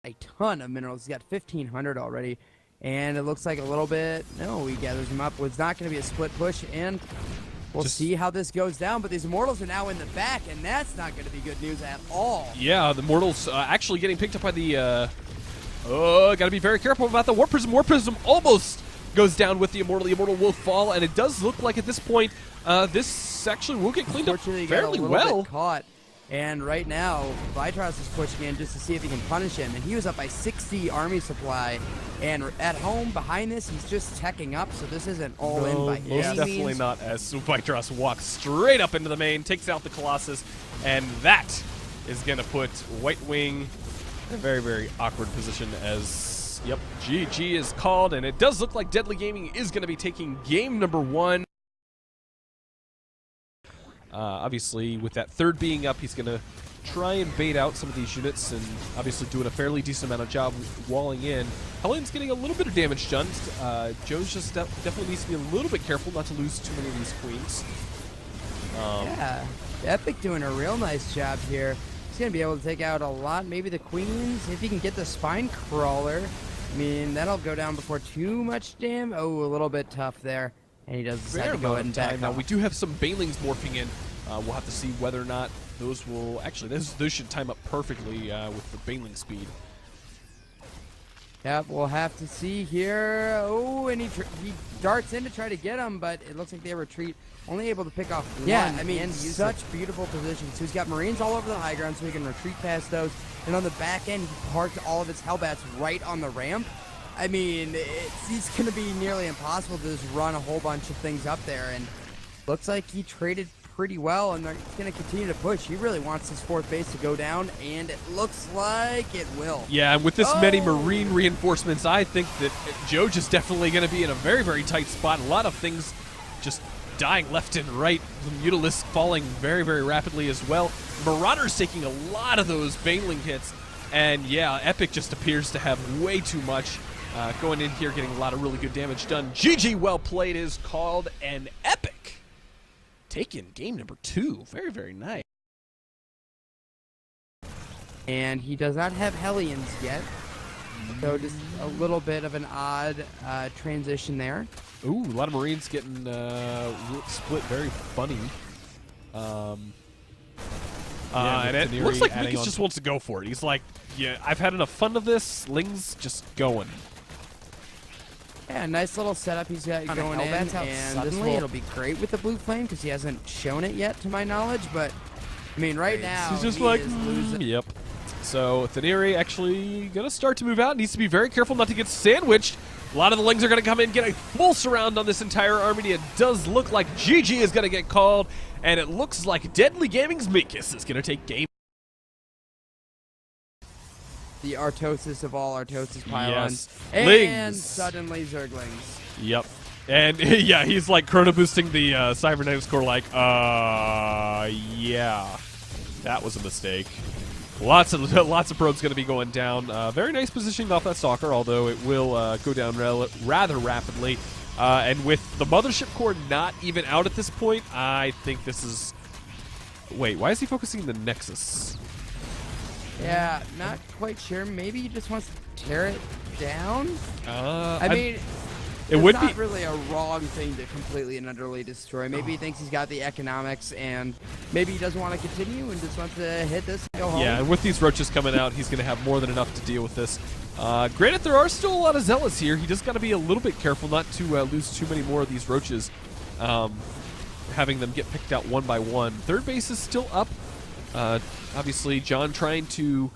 A ton of minerals. He's got 1,500 already, and it looks like a little bit. No, he gathers them up. It's not going to be a split push, and we'll see how this goes down. But these Immortals are now in the back, and that's not going to be good news at all. Yeah, the Immortals actually getting picked up by the. Got to be very careful about the Warp Prism. Warp Prism almost goes down with the Immortal. The Immortal will fall, and it does look like at this point, this actually will get cleaned up fairly well. Caught. And right now, Vitros is pushing in just to see if he can punish him. And he was up by 60 army supply. And at home, behind this, he's just teching up. So this isn't all in by any means. Definitely not, as Vitros walks straight up into the main, takes out the Colossus. And that is going to put White Wing in a very, very awkward position as, yep, GG is called. And it does look like Deadly Gaming is going to be taking game number 1. Obviously, with that third being up, he's going to try and bait out some of these units and obviously doing a fairly decent amount of job walling in. Hellion's getting a little bit of damage done. Joe's just definitely needs to be a little bit careful not to lose too many of these queens. Yeah, Epic doing a real nice job here. He's going to be able to take out a lot, maybe the queens. If he can get the Spine Crawler, I mean, that'll go down before too much damage. Oh, a little bit tough there. And he does decide to go ahead and back now. We do have some Banelings morphing in. We'll have to see whether or not those will actually. Those should time up perfectly with the Baneling speed. Yep, we'll have to see here. Oh, and he darts in to try to get him, but it looks like they retreat. Only able to pick off one. Yeah, I mean, such beautiful positions. So he's got Marines all over the high ground, so he can retreat past those. And on the back end, he parked all of his Hellbats right on the ramp. I mean, it's going to be nearly impossible to just run a whole bunch of things up there. And looks like he traded pretty well, and they're going to continue to push. He really wants his fourth base to go down, and it looks like it will. Yeah, and with this many Marine reinforcements, I think that Joe is definitely going to be in a very, very tight spot. A lot of things just dying left and right. The Mutalisk falling very, very rapidly as well. Marauder's taking a lot of those Baneling hits, and yeah, Epic just appears to have way too much. Going in here, getting a lot of really good damage done. GG well played is called, and Epic taking game number 2. Very, very nice. And he does not have Hellions yet, so just a little bit of an odd transition there. Ooh, a lot of Marines getting split very funny. And it looks like Mikas just wants to go for it. He's like, yeah, I've had enough fun of this. Ling's just going. Yeah, nice little setup he's got going in, and suddenly it'll be great with the blue flame because he hasn't shown it yet, to my knowledge. But I mean, right now he's just like, yep. So Thaniri actually gonna start to move out. Needs to be very careful not to get sandwiched. A lot of the Lings are gonna come in and get a full surround on this entire army. It does look like GG is gonna get called, and it looks like Deadly Gaming's Mikas is gonna take game. The Artosis of all Artosis pylons. Yes. And suddenly Zerglings. Yep. And yeah, he's like chrono boosting the cybernetics core like, yeah. That was a mistake. Lots of probes going to be going down. Very nice positioning off that Stalker, although it will go down rather rapidly. And with the Mothership core not even out at this point, I think this is... Wait, why is he focusing the Nexus? Yeah, not quite sure. Maybe he just wants to tear it down? I mean, it would not really a wrong thing to completely and utterly destroy. Maybe he thinks he's got the economics, and maybe he doesn't want to continue and just wants to hit this and go home. Yeah, and with these roaches coming out, he's going to have more than enough to deal with this. Granted, there are still a lot of Zealots here. He just got to be a little bit careful not to lose too many more of these roaches, having them get picked out one by one. Third base is still up. Obviously, John trying to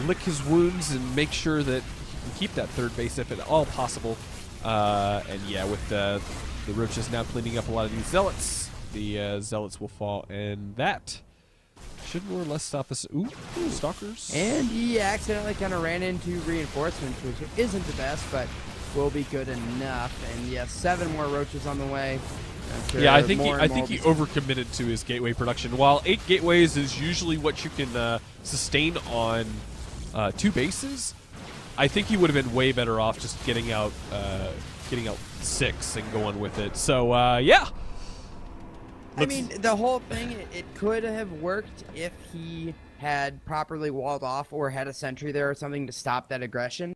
lick his wounds and make sure that he can keep that third base if at all possible. And yeah, with the roaches now cleaning up a lot of these Zealots, the Zealots will fall, and that should more or less stop us. Ooh, Stalkers. And he accidentally kind of ran into reinforcements, which isn't the best, but will be good enough. And yeah, 7 more roaches on the way. Yeah, I think he overcommitted to his gateway production. While 8 gateways is usually what you can sustain on 2 bases, I think he would have been way better off just getting out 6 and going with it. So yeah. I mean, the whole thing, it could have worked if he had properly walled off or had a sentry there or something to stop that aggression.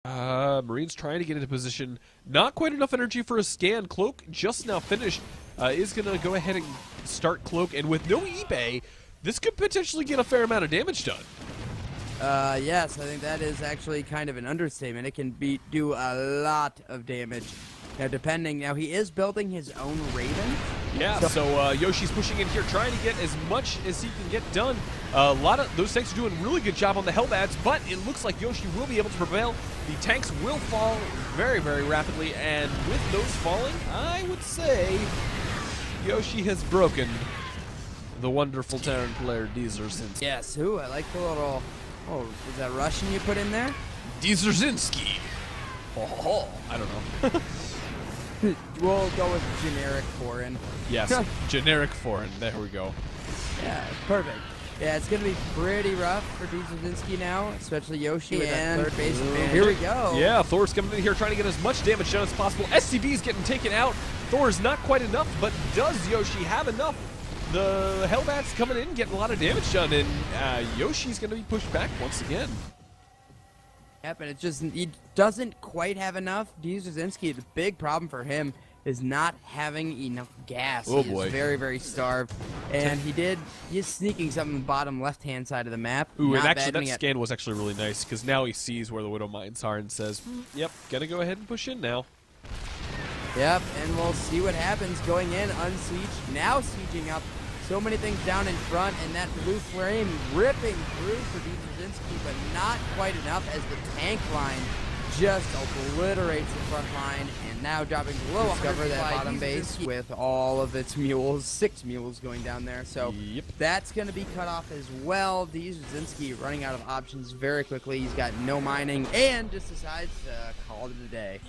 Marine's trying to get into position. Not quite enough energy for a scan. Cloak just now finished. Is going to go ahead and start Cloak. And with no eBay, this could potentially get a fair amount of damage done. Yes, I think that is actually kind of an understatement. It can do a lot of damage. Now, depending. Now, he is building his own Raven. Yeah, so Yoshi's pushing in here, trying to get as much as he can get done. A lot of those tanks are doing a really good job on the Hellbats, but it looks like Yoshi will be able to prevail. The tanks will fall very, very rapidly, and with those falling, I would say Yoshi has broken the wonderful Terran player Dzierżynski. Yes, ooh, I like the little... Oh, is that Russian you put in there? Dzierżynski. Oh, I don't know. We'll go with generic foreign. Yes, generic foreign. There we go. Yeah, perfect. Yeah, it's going to be pretty rough for Dzierżynski now, especially Yoshi with that third base advantage. Here we go. Yeah, Thor's coming in here trying to get as much damage done as possible. SCB is getting taken out. Thor's not quite enough, but does Yoshi have enough? The Hellbats coming in, getting a lot of damage done, and Yoshi's going to be pushed back once again. Yep, and he doesn't quite have enough. Dzierżynski, the big problem for him is not having enough gas. Oh, he boy. is very, very starved. And he's sneaking something on the bottom left-hand side of the map. Ooh, not and actually that batting scan was actually really nice, because now he sees where the Widow Mines are and says, yep, gotta go ahead and push in now. Yep, and we'll see what happens going in, unsieged, now sieging up. So many things down in front, and that blue flame ripping through for Dzierżynski, but not quite enough as the tank line just obliterates the front line, and now dropping below. Discover that bottom base with all of its mules, 6 mules going down there. So Yep. that's going to be cut off as well. Dzierżynski running out of options very quickly. He's got no mining and just decides to call it a day.